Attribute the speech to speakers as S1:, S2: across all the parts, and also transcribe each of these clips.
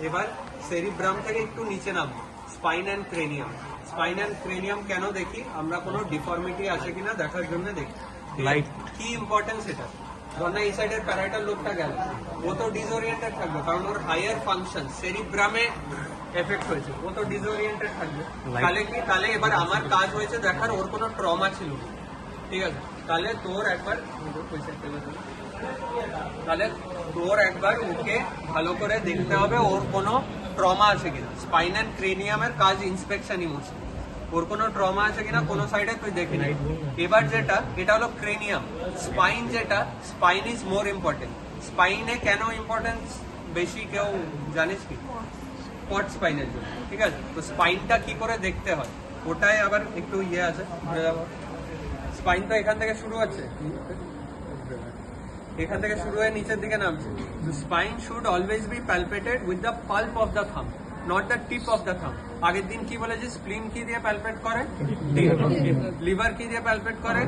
S1: এবার সেরিব্রাম থেকে একটু নিচে নামবো, spine and cranium. Spine and cranium কেন দেখি আমরা? কোনো ডিফর্মিটি আছে কিনা দেখার জন্য দেখি। কি ইম্পর্টেন্স এটা? ধর না এই সাইডের প্যারাইটাল লোবটা গেল, ও তো ডিসওরিয়েন্টেড থাকবে, কারণ ওর হায়ার ফাংশন সেরিব্রামে এফেক্ট হয়েছে, ও তো ডিসওরিয়েন্টেড থাকবে। তাহলে কি? তাহলে এবার আমার কাজ হয়েছে দেখার ওর কোনো ট্রমা ছিল, ঠিক আছে? তাহলে তোর একবার ওকে ভালো করে দেখতে হবে ওর কোনো ট্রমা আছে কিনা। স্পাইন অ্যান্ড ক্রেনিয়ামের কাজ ইন্সপেকশনই মোস্ট। ওর কোনো ট্রমা আছে কিনা কোনো সাইডে তুই দেখে নি। এবার যেটা, এটা হলো ক্রেনিয়াম। স্পাইন যেটা, স্পাইন ইজ মোর ইম্পর্টেন্ট। স্পাইনে কেন ইম্পর্টেন্স বেশি কেউ জানিস কি? স্পট স্পাইনের জন্য, ঠিক আছে? তো স্পাইনটা কি করে দেখতে হয় ওটাই আবার একটু ইয়ে আছে। স্পাইন তো এখান থেকে শুরু হচ্ছে, এখান থেকে শুরু হয়ে নিচের দিকে নামছে। Spine should always be palpated with the pulp of the thumb, not the tip of the thumb. আগের দিন কি বলেছি? স্প্লিন কি দিয়ে প্যালপেট করে? লিভার কি দিয়ে প্যালপেট করে?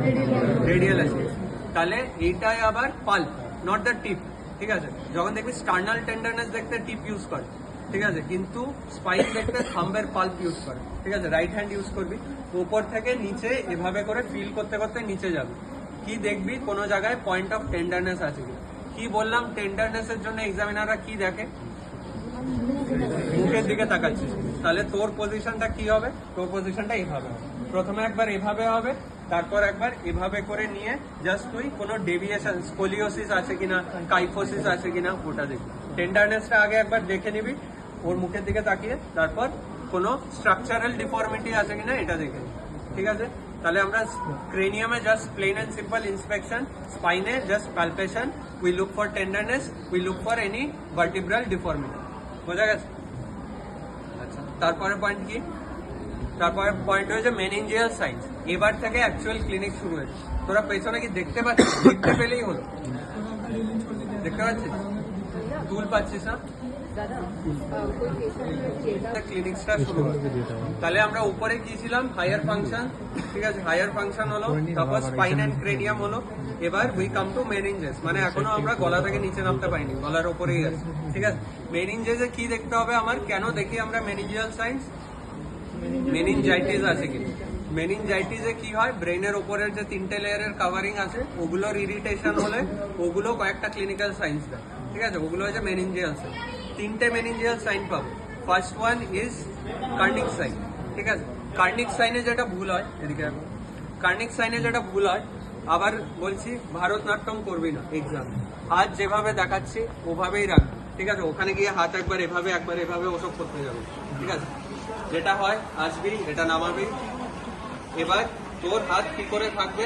S1: Radial Axis. তাহলে এইটাই আবার পাল্প, নট দ্য টিপ, ঠিক আছে? যখন দেখবি স্টার্নাল টেন্ডারনেস দেখতে টিপ ইউজ করে, ঠিক আছে, কিন্তু স্পাইন দেখতে থাম্বের পাল্প ইউজ করে, ঠিক আছে? রাইট হ্যান্ড ইউজ করবি, উপর থেকে নিচে এভাবে করে ফিল করতে করতে নিচে যাবে। কি দেখবি? কোনো জায়গায় পয়েন্ট অফ টেন্ডারনেস আছে কিনা। কি বললাম? টেন্ডারনেসের জন্য এক্সামিনাররা কি দেখে? মুখের দিকে তাকাচ্ছিস, তাহলে তোর পজিশনটা কি হবে? তোর পজিশনটা এইভাবে হবে। প্রথমে একবার এভাবে হবে, তারপর একবার এভাবে করে নিয়ে জাস্ট তুই কোনো ডেভিয়েশন, স্কোলিওসিস আছে কিনা, কাইফোসিস আছে কিনা ওটা দেখবি। টেন্ডারনেসটা আগে একবার দেখে নিবি ওর মুখের দিকে তাকিয়ে, তারপর কোনো স্ট্রাকচারাল ডিফর্মিটি আছে কিনা এটা দেখে নিবি, ঠিক আছে? তাহলে আমরা ক্রেনিয়ামে just plain and simple inspection, স্পাইনে just palpation, we look for tenderness, we look for any vertebral deformity. বোঝা গেছে? আচ্ছা, তারপরে পয়েন্ট কি? তারপরে পয়েন্ট হয়েছে মেনিনজিয়াল সাইন্স। এবার থেকে অ্যাকচুয়াল ক্লিনিক শুরু হয়েছে। তোরা পেছনে কি দেখতে পাচ্ছিস? দেখতে পেলেই হলো। দেখতে পাচ্ছিস? টুল পাচ্ছিস না? ক্লিনিক্সটা শুরু হয়। তাহলে আমরা উপরে গিয়েছিলাম হায়ার ফাংশন, ঠিক আছে? হায়ার ফাংশন হলো, তারপর স্পাইন অ্যান্ড ক্রেনিয়াম হলো। এবার উই কাম টু মেনিনজেস, মানে এখনো আমরা গলা থেকে নিচে নামতে পারিনি, গলার উপরেই আছে, ঠিক আছে? মেনিনজেসে কি দেখতে হবে আমার? কেন দেখি আমরা মেনিনজিয়াল সাইন্স? মেনিনজাইটিস আছে কিন্তু। মেনিনজাইটিসে কি হয়? ব্রেনের ওপরের যে 3টে লেয়ারের কাভারিং আছে ওগুলোর ইরিটেশন হলে ওগুলো কয়েকটা ক্লিনিক্যাল সাইন্স দেয়, ঠিক আছে? ওগুলো হচ্ছে মেনিনজিয়াল সাইন। 3টে মেনিনজিয়াল সাইন পাবো। First one is Kernig sign, ঠিক আছে? কার্নিক সাইনে যেটা ভুল হয়, এদিকে এখন কার্নিক সাইনে যেটা ভুল হয়, আবার বলছি ভারতনাট্যম করবি না এক্সাম। হাত যেভাবে দেখাচ্ছি ওভাবেই রাখবি, ঠিক আছে? ওখানে গিয়ে হাত একবার এভাবে ওসব করতে যাবে, ঠিক আছে? যেটা হয়, আসবি, এটা নামাবি। এবার তোর হাত কি করে থাকবে?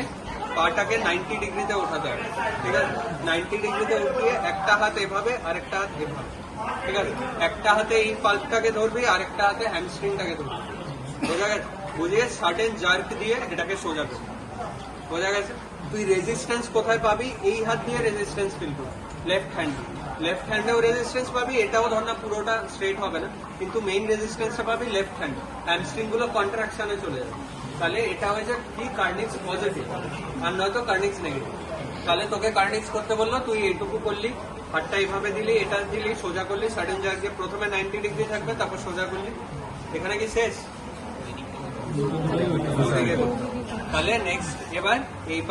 S1: পাটাকে 90 ডিগ্রিতে ওঠাতে হবে, ঠিক আছে? 90 ডিগ্রিতে উঠিয়ে একটা হাত এভাবে আর একটা হাত এভাবে, ঠিক আছে? একটা হাতে এই পাল্পটাকে ধরবি আর একটা হাতে হ্যামস্ট্রিংটাকে ধরবি। বোঝা গেছে? বুঝিয়ে সাডেন জার্ক দিয়ে এটাকে সোজা করবি। বোঝা গেছে? তুই রেজিস্ট্যান্স কোথায় পাবি? এই হাত দিয়ে রেজিস্ট্যান্স ফিল করবি, লেফট হ্যান্ডেও রেজিস্ট্যান্স পাবি। এটাও ধর না পুরোটা স্ট্রেট হবে না, কিন্তু মেইন রেজিস্ট্যান্সটা পাবি লেফট হ্যান্ড। হ্যামস্ট্রিং গুলো কন্ট্রাকশনে চলে যাবে। তাহলে এটা হয়েছে কি? কার্নিক্স পজিটিভ, আর নয়তো কার্নিক্স নেগেটিভ। তাহলে তোকে কার্নিক্স করতে বললো, তুই এইটুকু করলি, হাতটা এইভাবে দিলি, এটা দিলি, সোজা করলি, সাডেন জার্ক দিয়ে প্রথমে 90 ডিগ্রি থাকবে, তারপর সোজা করলি। এখানে কি শেষ? তাহলে নেক্সট এবার এই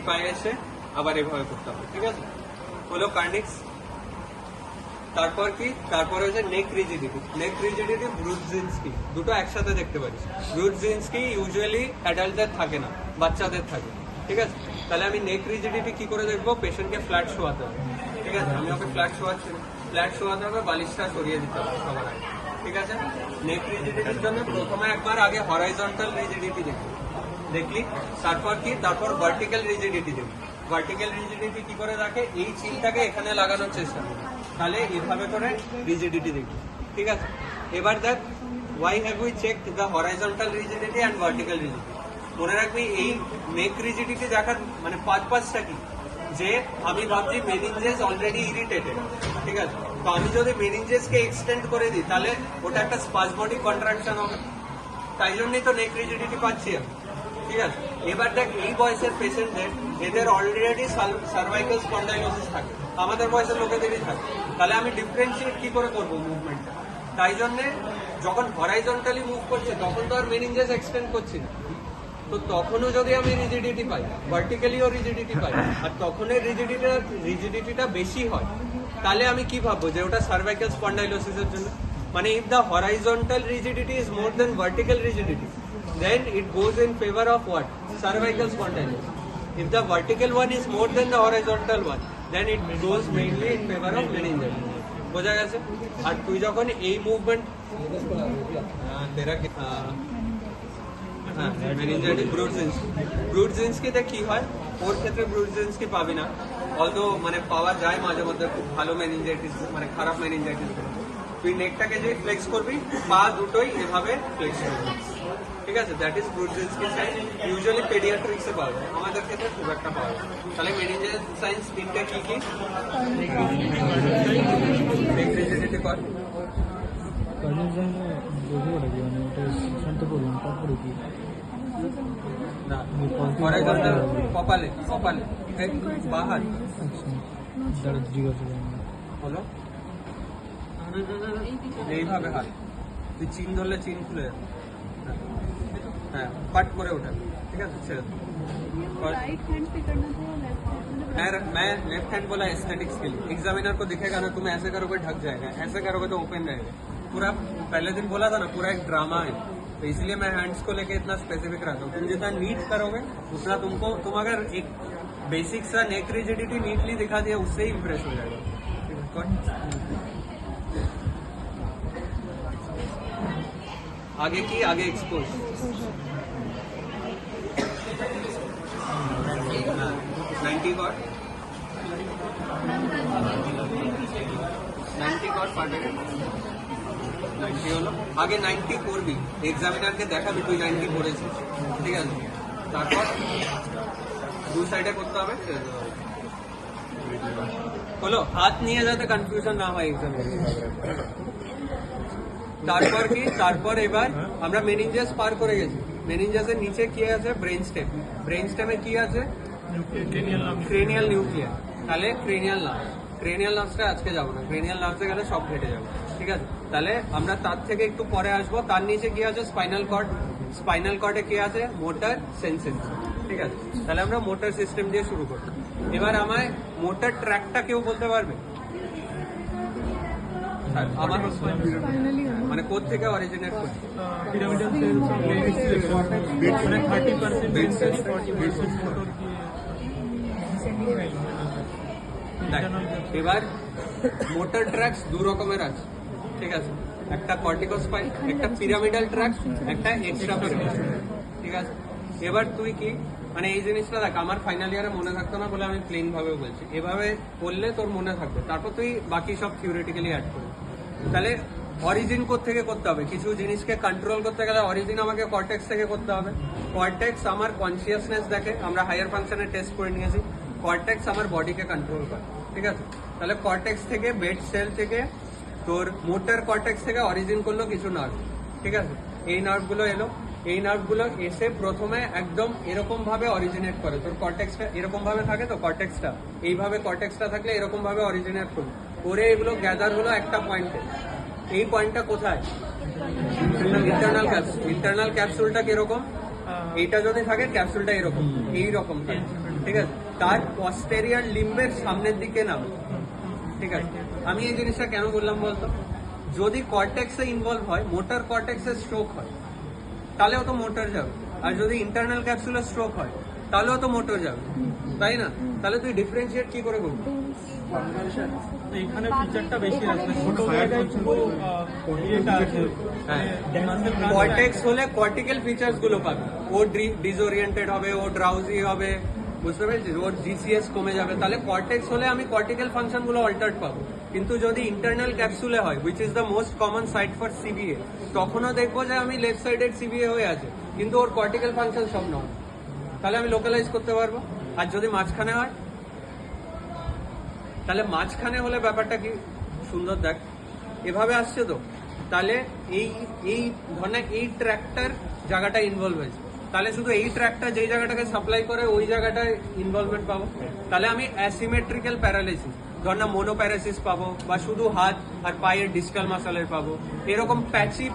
S1: পায়ে এসে আবার এভাবে করতে হবে, ঠিক আছে? হলো কার্নিক্স। তারপর কি? তারপর হচ্ছে নেক রিজিডিটি। নেক রিজিডিটি ব্রুডজিনস্কি, দুটো একসাথে দেখতে পারিস। ব্রুডজিনস্কি ইউজুয়ালি অ্যাডাল্টদের থাকে না, বাচ্চাদের থাকে, ঠিক আছে? তাহলে আমি নেক রিজিডিটি কি করে দেখবো? পেশেন্টকে ফ্ল্যাট শোয়াতে হবে, ঠিক আছে? আমি ওকে ফ্ল্যাট শোয়াতে হবে, বালিশটা সরিয়ে দিতে হবে সবার আগে, ঠিক আছে? নেক রিজিডিটির জন্য প্রথমে একবার আগে হরাইজন্টাল রিজিডিটি দেখলি, তারপর কি? তারপর ভার্টিক্যাল রিজিডিটি দেখবি। ভার্টিক্যাল রিজিডিটি কি করে রাখে? এই চিলটাকে এখানে লাগানোর চেষ্টা করি, তাহলে এভাবে করে রিজিডিটি দেখবি, ঠিক আছে? এবার দেখ, why have we checked the horizontal rigidity and vertical rigidity. মনে রাখবি এই নেক রিজিডিটি দেখার মানে পারপাসটা কি? যে আমি ভাবছি মেনিনজেস অলরেডি ইরিটেটেড, ঠিক আছে? তো আমি যদি মেনিনজেসকে এক্সটেন্ড করে দিই তাহলে ওটা একটা স্পাজমোডিক কন্ট্রাকশন হবে, তাই জন্যই তো নেক রিজিডিটি পাচ্ছি আমি, ঠিক আছে? এবার দেখ, এই বয়সের পেশেন্টদের এদের অলরেডি সার্ভাইকাল স্পন্ডাইলোসিস থাকে, আমাদের বয়সের লোকেদেরই থাকে। তাহলে আমি ডিফারেন্সিয়েট কি করে করবো মুভমেন্টটা? তাই জন্যে যখন হরাইজন্টালি মুভ করছে তখন তো আর মেনিনজাস এক্সটেন্ড করছি না, তো তখনও যদি আমি রিজিডিটি পাই, ভার্টিক্যালিও রিজিডিটি পাই, আর তখন রিজিডিটিটা বেশি হয়, তাহলে আমি কি ভাববো যে ওটা সার্ভাইকাল স্পন্ডাইলোসিসের জন্য। মানে if the horizontal rigidity is more than vertical rigidity, then it goes in favor of what? Cervical spondylosis. If the vertical one is more than the horizontal one, then it goes mainly in favor of meningitis. বোঝা গেছে? আর তুই যখন এই movement meningitis ব্রুডজিনস্কিতে কি হয়, ওর ক্ষেত্রে ব্রুডজিনস্কি পাবি না, অলদো মানে পাওয়া যায় মাঝে মধ্যে খুব ভালো মেনিনজাইটিস, মানে খারাপ মেনিনজাইটিস। তুই নেকটাকে যে ফ্লেক্স করবি, পা দুটোই এভাবে ফ্লেক্স করবি, ঠিক আছে? That is Brudzinski sign. Usually পেডিয়াট্রিক্সে পাওয়া যায়, আমাদের ক্ষেত্রে খুব একটা পাওয়া যায়। তাহলে মেনিনজাইটিস সাইন্স তিনটে কি কি? নেক রিজিডিটি কর, কপালে কপালে বাহার হলো এইভাবে হাত, তুই চিন ধরলে চিন খুলে যাবে, হ্যাঁ পাট করে ওঠা, ঠিক আছে? ছেড়ে मैं लेफ्ट हैंड बोला एस्थेटिक्स के लिए, एग्जामिनर को दिखेगा ना, तुम ऐसे करोगे ढक जाएगा, ऐसे करोगे तो ओपन रहेगा। पूरा पहले दिन बोला था ना, पूरा एक ड्रामा है, तो इसलिए मैं हैंड्स को लेके इतना स्पेसिफिक रहता हूँ। तुम जितना नीट करोगे उतना तुम अगर एक बेसिक सा नेक रिजिडिटी नीटली दिखा दिया, उससे ही इम्प्रेस हो जाएगा। आगे की आगे एक्सपोज, 90 कॉर्ड 90 कॉर्ड पार्टे 90 হলো। আগে 90 করবি, এক্সামিনারকে দেখাবি তুই 90 করেছিস, ঠিক আছে? তারপর দু সাইডে করতে হবে, হলো। হাত নিয়ে যাতে কনফিউশন না হয় এক্সামিনার। তারপর কি, তারপর এবার আমরা মেনিনজাস পার করে গেছি। মেনিনজাসের নিচে কি আছে? Brain stem. ব্রেন স্টেমে কি আছে? Cranial nuclear. তাহলে ক্রেনিয়াল নার্ভ, ক্রেনিয়াল নার্ভসটা আজকে যাবো না, ক্রেনিয়াল নার্ভসে গেলে সব ঘেটে যাবে, ঠিক আছে? তাহলে আমরা তার থেকে একটু পরে আসবো। তার নিচে কি আছে? Spinal cord. স্পাইনাল কর্ডে কি আছে? মোটর সেন্সেস, ঠিক আছে? তাহলে আমরা মোটর সিস্টেম দিয়ে শুরু করবো। এবার আমায় মোটর ট্র্যাকটা কেউ বলতে পারবে? আমার মানে কোথা থেকে অরিজিনেট করছে? এবার মোটর ট্র্যাকস দু রকমের আছে, ঠিক আছে? একটা কর্টিকোস্পাইন, একটা পিরামিডাল ট্র্যাক, একটা এক্সট্রা পিরামিডাল, ঠিক আছে? এবার তুই কি মানে এই জিনিসটা দেখ, আমার ফাইনাল ইয়ারে মনে থাকতো না বলে আমি প্লেন ভাবে বলছি, এভাবে করলে তোর মনে থাকবে, তারপর তুই বাকি সব থিওরিটিক্যালি অ্যাড করবি। তাহলে অরিজিন থেকে করতে হবে, কিছু জিনিসকে কন্ট্রোল করতে গেলে অরিজিন আমাকে কর্টেক্স থেকে করতে হবে। কর্টেক্স আমার কনসিয়াসনেস দেখে, আমরা হায়ার ফাংশনের টেস্ট করে নিয়েছি। কর্টেক্স আমার বডিকে কন্ট্রোল করে, ঠিক আছে? তাহলে কর্টেক্স থেকে, বেড সেল থেকে, তোর মোটর কর্টেক্স থেকে অরিজিন করলো কিছু নার্ভ, ঠিক আছে? এই নার্ভগুলো এলো, এই নার্ভগুলো এসে প্রথমে একদম এরকম ভাবে অরিজিনেট করে। তোর কর্টেক্সটা এরকম ভাবে থাকে, তো কর্টেক্সটা এইভাবে, কর্টেক্সটা থাকলে এরকম ভাবে অরিজিনেট করবে, করে এগুলো গ্যাদার হলো একটা পয়েন্টে। এই পয়েন্টটা কোথায়? Internal capsule. ইন্টারনাল ক্যাপসুলটা কিরকম? এইটা যদি থাকে, ক্যাপসুলটা এরকম, এইরকম থাকে, ঠিক আছে? তার পস্টেরিয়ার লিম্বের সামনের দিকে নামে, ঠিক আছে? আমি এই জিনিসটা কেন বললাম বলতো? যদি কর্টেক্সে ইনভলভ হয়, মোটর কর্টেক্সে স্ট্রোক হয়, তাহলেও তো মোটর যাবে। আর যদি ইন্টারনাল ক্যাপসুলে স্ট্রোক হয়, তাহলেও তো মোটর যাবে, তাই না? তাহলে তুই ডিফারেন্সিয়েট কি করে করবি?
S2: এখানে ফিচারটা বেশি আসবে, ছোট জায়গায়
S1: কর্টেক্স হলে কর্টিক্যাল ফিচার্স গুলো পাবে, ও ডিসওরিয়েন্টেড হবে, ও ড্রাউজি হবে, বুঝতে পেরেছিস? ওর জিসিএস কমে যাবে। তাহলে কর্টেক্স হলে আমি কর্টিক্যাল ফাংশন গুলো অল্টার্ড পাবো। কিন্তু যদি ইন্টারনাল ক্যাপসুলে হয়, which is the most common site for CVA, তখনও দেখবো যে আমি লেফট সাইডেড সিবিএ হয়ে আছে, কিন্তু ওর কর্টিক্যাল ফাংশন সব নয়। তাহলে আমি লোকালাইজ করতে পারবো। আর যদি মাঝখানে হয়, তাহলে মাঝখানে হলে ব্যাপারটা কি সুন্দর দেখ, এভাবে আসছে তো, তাহলে এই ধরনের এই ট্র্যাকটার জায়গাটা ইনভলভ হয়েছে, তাহলে শুধু এই ট্র্যাকটা যেই জায়গাটাকে সাপ্লাই করে ওই জায়গাটায় ইনভলভমেন্ট পাবো। তাহলে আমি অ্যাসিমেট্রিক্যাল প্যারালাইসিস, ধর না মোনোপ্যারাসিস পাবো, বা শুধু হাত আর পায়ের ডিস্টাল মাসলের পাবো, এরকম প্যাচি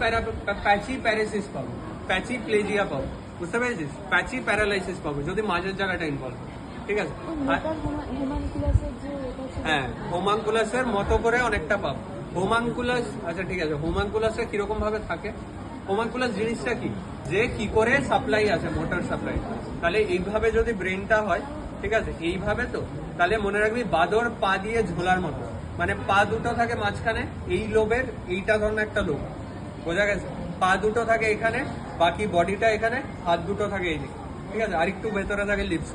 S1: প্যারাসিস পাবো, প্যাচি প্লেজিয়া পাবো, বুঝতে পেরেছিস? প্যাচি প্যারালাইসিস পাবো যদি মাঝের জায়গাটা ইনভলভ হয়, ঠিক আছে? হ্যাঁ, হোমানকুলাসের মতো করে অনেকটা পাবো। হোমানকুলাস, আচ্ছা ঠিক আছে, হোমানকুলাসে কিরকম ভাবে থাকে? হোমানকুলাস জিনিসটা কি, যে কি করে সাপ্লাই আছে, মোটর সাপ্লাই। তাহলে এইভাবে যদি ব্রেনটা হয়, ঠিক আছে, এইভাবে, তো তাহলে মনে রাখবি বাদর পা দিয়ে ঝোলার মতো, মানে পা দুটো থাকে মাঝখানে, এই লোবের এইটা ধরনের একটা লোব, বোঝা গেছে? পা দুটো থাকে এখানে, বাকি বডিটা এখানে, হাত দুটো থাকে এইদিকে, ঠিক আছে, আর একটু ভেতরে থাকে লিপস।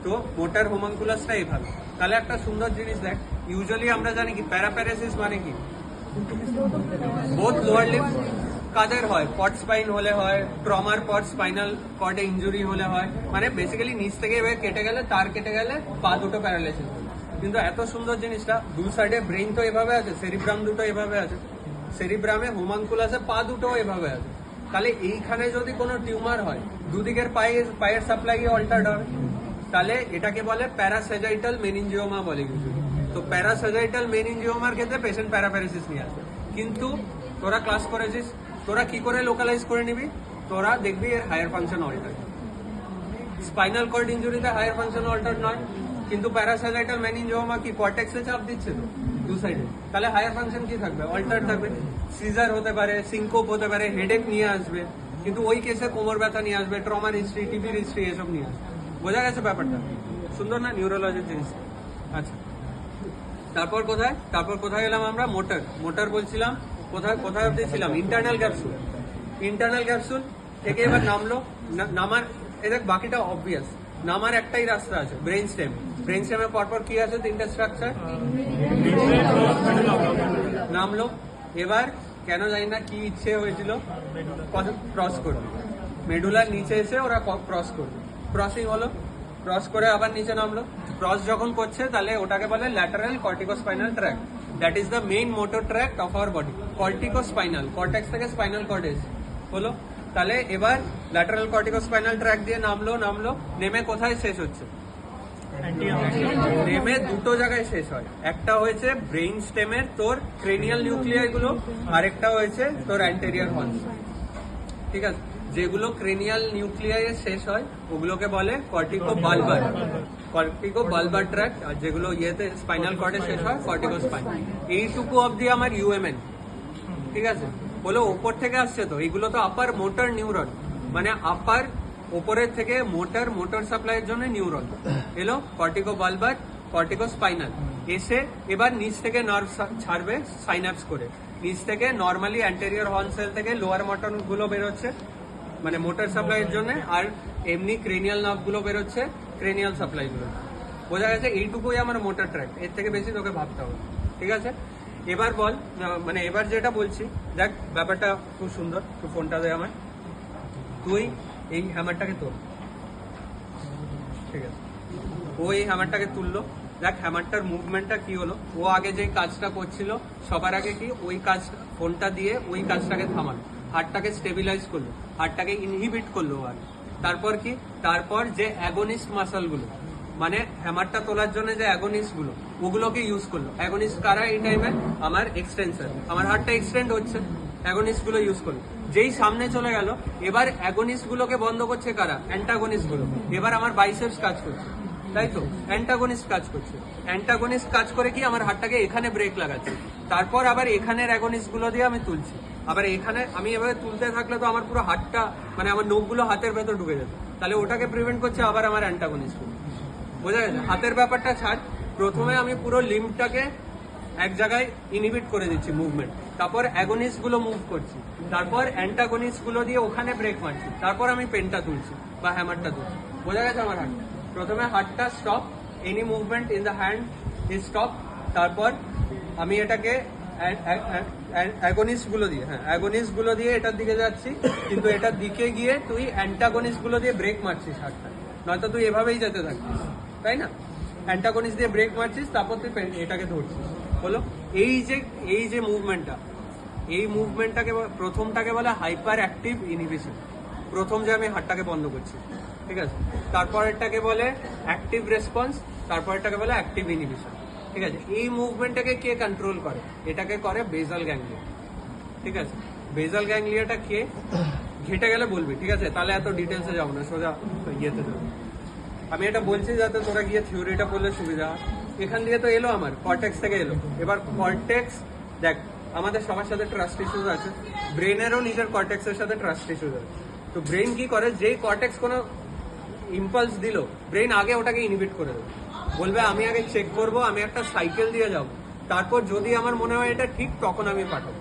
S1: তো মোটার হোমানকুলাসটা এইভাবে। তাহলে একটা সুন্দর জিনিস দেখ, ইউজুয়ালি আমরা জানি কি প্যারাপ্যারাসিস মানে কি, বোথ লোয়ার লিপ কাদের হয়, পট স্পাইন হলে হয়, ট্রমার পর স্পাইনাল কর্ডে ইনজুরি হলে হয়, মানে বেসিক্যালি নিচ থেকে এভাবে কেটে গেলে, তার কেটে গেলে পা দুটো প্যারালাইসিস। কিন্তু এত সুন্দর জিনিসটা, দু সাইডে ব্রেন তো এভাবে আছে, সেরিব্রাম দুটো এভাবে আছে, সেরিব্রামে হোমানকুলাসে পা দুটো এভাবে আছে। তাহলে এইখানে যদি কোনো টিউমার হয়, দুদিকের পায়ের সাপ্লাই অল্টার্ড হবে, তাহলে এটাকে বলে প্যারাসেজাইটাল মেনিনজিওমা বলে কিছু। তো প্যারাসেজাইটাল মেনিনজিওমার ক্ষেত্রে পেশেন্ট প্যারাপ্যারাসিস নিয়ে আসবে। কিন্তু তোরা ক্লাস করেছিস, তোরা কি করে লোকালাইজ করে নিবি? তোরা দেখবি এর higher function altered. Spinal cord ইনজুরিতে হায়ার ফাংশন অল্টার্ড নয়, কিন্তু প্যারাসেজাইটাল মেনিনজিওমা কি কর্টেক্সে চাপ দিচ্ছে তো দু সাইডে, তাহলে হায়ার ফাংশন কি থাকবে? অল্টার্ড থাকবে। সিজার হতে পারে, সিনকোপ হতে পারে, হেডেক নিয়ে আসবে, কিন্তু ওই কেসে কোমর ব্যথা নিয়ে আসবে, ট্রমার হিস্ট্রি, টিবির হিস্ট্রি, এসব নিয়ে আসবে। বোঝা গেছে ব্যাপারটা? সুন্দর না নিউরোলজির জিনিস? আচ্ছা, তারপর কোথায় এলাম আমরা? মোটর বলছিলাম, কোথায় অব্দি ছিলাম? ইন্টারনাল ক্যাপসুল থেকে এবার নামার এদের বাকিটা অবভিয়াস। নামার একটাই রাস্তা আছে, ব্রেন স্টেমে পরপর কি আছে? তিনটা স্ট্রাকচার। নামলো, এবার কেন জানি না কি ইচ্ছে হয়েছিল, ক্রস করবে, মেডুলার নিচে এসে ওরা ক্রস করবে, ক্রসিং হলো, ক্রস করে আবার নিচে নামলো। ক্রস যখন করছে তাহলে ওটাকে বলে lateral corticospinal tract. That is the main motor tract of our body. Corticospinal, cortex থেকে স্পাইনাল কর্ড এসে হলো। তাহলে এবার ল্যাটারাল কর্টিকোস্পাইনাল ট্র্যাক্ট দিয়ে নামলো, নেমে কোথায় শেষ হচ্ছে? নেমে দুটো জায়গায় শেষ হয়। একটা হয়েছে ব্রেইন স্টেমের তোর ক্রেনিয়াল নিউক্লিয়াই গুলো, আরেকটা হয়েছে তোর অ্যান্টেরিয়র হর্ন, ঠিক আছে? যেগুলো ক্রেনিয়াল নিউক্লিয়াই শেষ হয় ওগুলোকে বলে কর্টিকোবালবার ট্র্যাক্ট, আর যেগুলো ইয়েতে স্পাইনাল কর্ডে শেষ হয় কর্টিকোস্পাইন। এইটুকু অবধি আমার ইউএমএন, ঠিক আছে? বলো ওপর থেকে আসছে তো, এইগুলো তো আপার মোটর নিউরন, মানে আপার ওপরের থেকে মোটর সাপ্লাইয়ের জন্য নিউরন এলো, কর্টিকোবালবার, কর্টিকোস্পাইনাল এসে এবার নিচ থেকে নার্ভ ছাড়বে সাইন্যাপস করে। নিচ থেকে নর্মালি অ্যান্টেরিয়র হর্ন সেল থেকে লোয়ার মোটর গুলো বেরোচ্ছে, মানে মোটর সাপ্লাইয়ের জন্য, আর এমনি ক্রেনিয়াল নার্ভ গুলো বেরোচ্ছে ক্রেনিয়াল সাপ্লাই গুলো। বোঝা গেছে? এইটুকুই আমার মোটর ট্র্যাক্ট, এর থেকে বেশি তোকে ভাবতে হবে, ঠিক আছে? এবার বল, মানে এবার যেটা বলছি দেখ, ব্যাপারটা খুব সুন্দর। তুই ফোনটা দে আমায়, তুই এই হ্যামারটাকে তোল, ঠিক আছে? ও এই হ্যামারটাকে তুললো, দেখ হ্যামারটার মুভমেন্টটা কি হলো। ও আগে যে কাজটা করছিল সবার আগে কি, ওই কাজটা ফোনটা দিয়ে ওই কাজটাকে থামালো, হার্টটাকে স্টেবিলাইজ করলো, হার্টটাকে ইনহিবিট করলো। আর তারপর কি, তারপর যে অ্যাগোনিস্ট মাসলগুলো, মানে হ্যামারটা তোলার জন্য যে অ্যাগোনিস্ট গুলো, ওগুলোকে ইউজ করলো। অ্যাগোনিস্ট কারা এই টাইমে? আমার এক্সটেন্সর, আমার হার্টটা এক্সটেন্ড হচ্ছে, অ্যাগোনিস্ট গুলো ইউজ করলো। যেই সামনে চলে গেল, এবার অ্যাগোনিস্ট গুলোকে বন্ধ করছে কারা? অ্যান্টাগোনিস্ট গুলো। এবার আমার বাইসেপস কাজ করছে, তাই তো? অ্যান্টাগোনিস্ট কাজ করছে, অ্যান্টাগোনিস্ট কাজ করে কি আমার হাতটাকে এখানে ব্রেক লাগাচ্ছে, তারপর আবার এখানের অ্যাগোনিস্ট গুলো দিয়ে আমি তুলছি। আবার এখানে আমি এভাবে তুলতে থাকলে তো আমার পুরো হাতটা, মানে আমার নখগুলো হাতের ভেতর ঢুকে যেত, তাহলে ওটাকে প্রিভেন্ট করছে আবার আমার অ্যান্টাগোনিস্ট গুলো। বোঝা গেছে? হাতের ব্যাপারটা ছাড়, প্রথমে আমি পুরো লিম্বটাকে এক জায়গায় ইনহিবিট করে দিচ্ছি মুভমেন্ট, তারপর অ্যাগোনিস্ট গুলো মুভ করছি, তারপর অ্যান্টাগোনিস্ট গুলো দিয়ে ওখানে ব্রেক মারছি, তারপর আমি পেনটা তুলছি বা হ্যামারটা তুলছি। বোঝা গেছে আমার হাতটা? প্রথমে হাতটা stop, any movement in the hand is stop, তারপর আমি এটাকে অ্যাগোনিস্ট গুলো দিয়ে এটার দিকে যাচ্ছি, কিন্তু এটার দিকে গিয়ে তুই অ্যান্টাগোনিস্ট গুলো দিয়ে ব্রেক মারছিস হাতটা, নয়তো তুই এভাবেই যেতে থাকছিস, তাই না? অ্যান্টাগোনিস্ট দিয়ে ব্রেক মারছিস, তারপর তুই এটাকে ধরছিস। হলো এই যে মুভমেন্টটা, এই মুভমেন্টটাকে প্রথমটাকে বলে হাইপার অ্যাক্টিভ ইনহিবিশন। প্রথম যে আমি হাতটাকে বন্ধ করছি, ঠিক আছে? তারপরেরটাকে বলে অ্যাক্টিভ রেসপন্স, তারপরেরটাকে বলে অ্যাক্টিভ ইনহিবিশন। ঠিক আছে, এই মুভমেন্টটাকে কে কন্ট্রোল করে? এটাকে করে বেসাল গ্যাংলিয়া। ঠিক আছে, বেসাল গ্যাংলিয়াটা কে ঘেটে গেলে বলবি, ঠিক আছে? তাহলে এত ডিটেলসে যাবো না, সোজা ইয়েতে যাবো। আমি এটা বলছি যাতে তোরা গিয়ে থিওরিটা পড়লে সুবিধা হয়। এখান দিয়ে তো এলো আমার কর্টেক্স থেকে এলো। এবার কর্টেক্স দেখ, আমাদের সবার সাথে ট্রাস্ট ইস্যুজ আছে, ব্রেনেরও নিজের কর্টেক্সের সাথে ট্রাস্ট ইস্যুজ আছে। তো ব্রেন কি করে, যেই কর্টেক্স কোনো ইম্পালস দিল, ব্রেন আগে ওটাকে ইনহিবিট করে দেবে, বলবে আমি আগে চেক করব, আমি একটা সাইকেল দিয়ে যাব, তারপর যদি আমার মনে হয় এটা ঠিক তখন আমি পাঠাবো।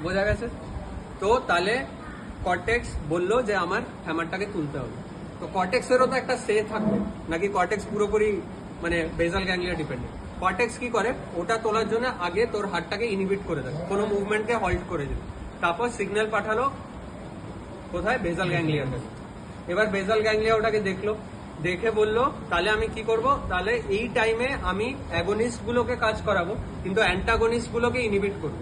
S1: বোঝা গেছে? তো তাহলে কর্টেক্স বললো যে আমার হ্যামারটাকে তুলতে হবে। তো কর্টেক্সেরও তো একটা সে থাকবে নাকি কর্টেক্স পুরোপুরি মানে বেসাল গ্যাংলিয়া ডিপেন্ডেন্ট? কর্টেক্স কি করে, ওটা তোলার জন্য আগে তোর হাতটাকে ইনহিবিট করে দেবে, কোনো মুভমেন্টকে হল্ট করে দিল, তারপর সিগন্যাল পাঠালো কোথায়? বেসাল গ্যাংলিয়ার কাছে। এবার বেসাল গ্যাংলিয়া ওটাকে দেখলো, দেখে বললো তাহলে আমি কি করব, তাহলে এই টাইমে আমি অ্যাগোনিস্ট গুলোকে কাজ করাবো কিন্তু অ্যান্টাগনিস্ট গুলোকে ইনহিবিট করবো।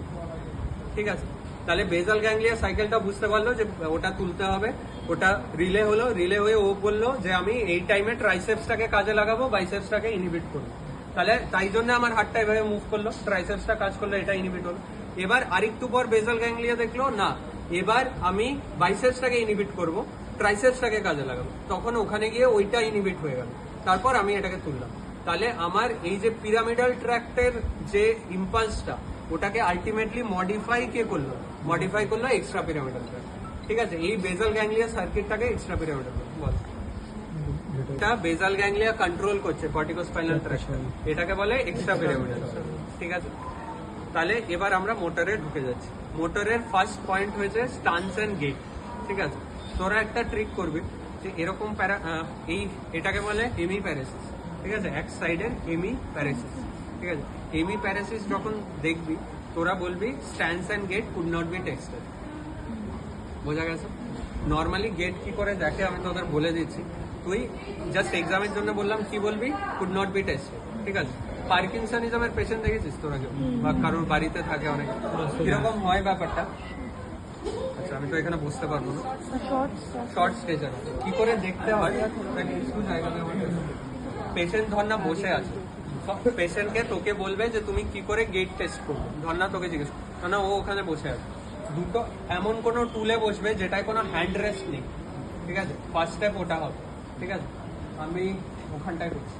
S1: ঠিক আছে, তাহলে বেসাল গ্যাংলিয়া সাইকেলটা বুঝতে পারলো যে ওটা তুলতে হবে, ওটা রিলে হলো, রিলে হয়ে ও বললো যে আমি এই টাইমে ট্রাইসেপসটাকে কাজে লাগাবো, বাইসেপসটাকে ইনহিবিট করবো। তাহলে তাই জন্য আমার হাতটা এভাবে মুভ করলো, ট্রাইসেপসটা কাজ করলো, এটা ইনহিবিট হলো। এবার আরেকটু পর বেসাল গ্যাংলিয়া দেখলো না, এবার আমি বাইসেপসটাকে ইনহিবিট করবো, ট্রাইসেপসটাকে কাজে লাগাবো, তখন ওখানে গিয়ে ওইটা ইনহিবিট হয়ে গেল, তারপর আমি এটাকে তুললাম। তাহলে আমার এই যে পিরামিডাল ট্র্যাক্টের যে ইম্পালসটা, ওটাকে আলটিমেটলি মডিফাই কে করলো? মডিফাই করলো এক্সট্রা পিরামিডাল ট্র্যাক্ট। ঠিক আছে, এই বেসাল গ্যাংলিয়া সার্কিটটাকে এক্সট্রা পিরামিডাল বল, এটা বেসাল গ্যাংলিয়া কন্ট্রোল করছে কর্টিকোস্পাইনাল ট্র্যাক্ট, এটাকে বলে এক্সট্রা পিরামিডাল। ঠিক আছে, তাহলে এবার আমরা মোটরে ঢুকে যাচ্ছি। মোটরের ফার্স্ট পয়েন্ট হয়েছে স্টান্স এন্ড গেট। ঠিক আছে, তোরা একটা ট্রিক করবি যে এরকম এই এটাকে বলে হেমি প্যারেসিস। ঠিক আছে, এক সাইডের হেমি প্যারেসিস। ঠিক আছে, হেমি প্যারেসিস যখন দেখবি তোরা বলবি stance and gait could not be tested. বোঝা গেছে? নর্মালি গেট কি করে দেখে আমি তোদের বলে দিচ্ছি, তুই জাস্ট এক্সামের জন্য বললাম কি বলবি, কুড নট বি টেস্টেড। ঠিক আছে, পার্কিনসনিজমের পেশেন্ট দেখেছিস তোরা কেউ, বা কারোর বাড়িতে থাকে অনেক, কিরকম হয় ব্যাপারটা? আচ্ছা, আমি তো এখানে বুঝতে পারবো না, শর্ট স্টেজার কি করে দেখতে হয়? কিছু জায়গাতে পেশেন্ট ধর না বসে আছে, পেশেন্টকে তোকে বলবে যে তুমি কি করে গেট টেস্ট করবে, ধর না তোকে জিজ্ঞেস না, ও ওখানে বসে আছে, দুটো এমন কোনো টুলে বসবে যেটায় কোনো হ্যান্ড রেস্ট নেই। ঠিক আছে, ফার্স্ট স্টেপ ওটা হবে। ঠিক আছে, আমি ওখানটায় করছি,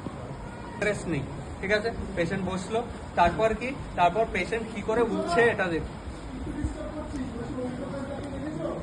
S1: রেস্ট নেই। ঠিক আছে, পেশেন্ট বসলো, তারপর কি, তারপর পেশেন্ট কি করে উঠছে এটা দেখ।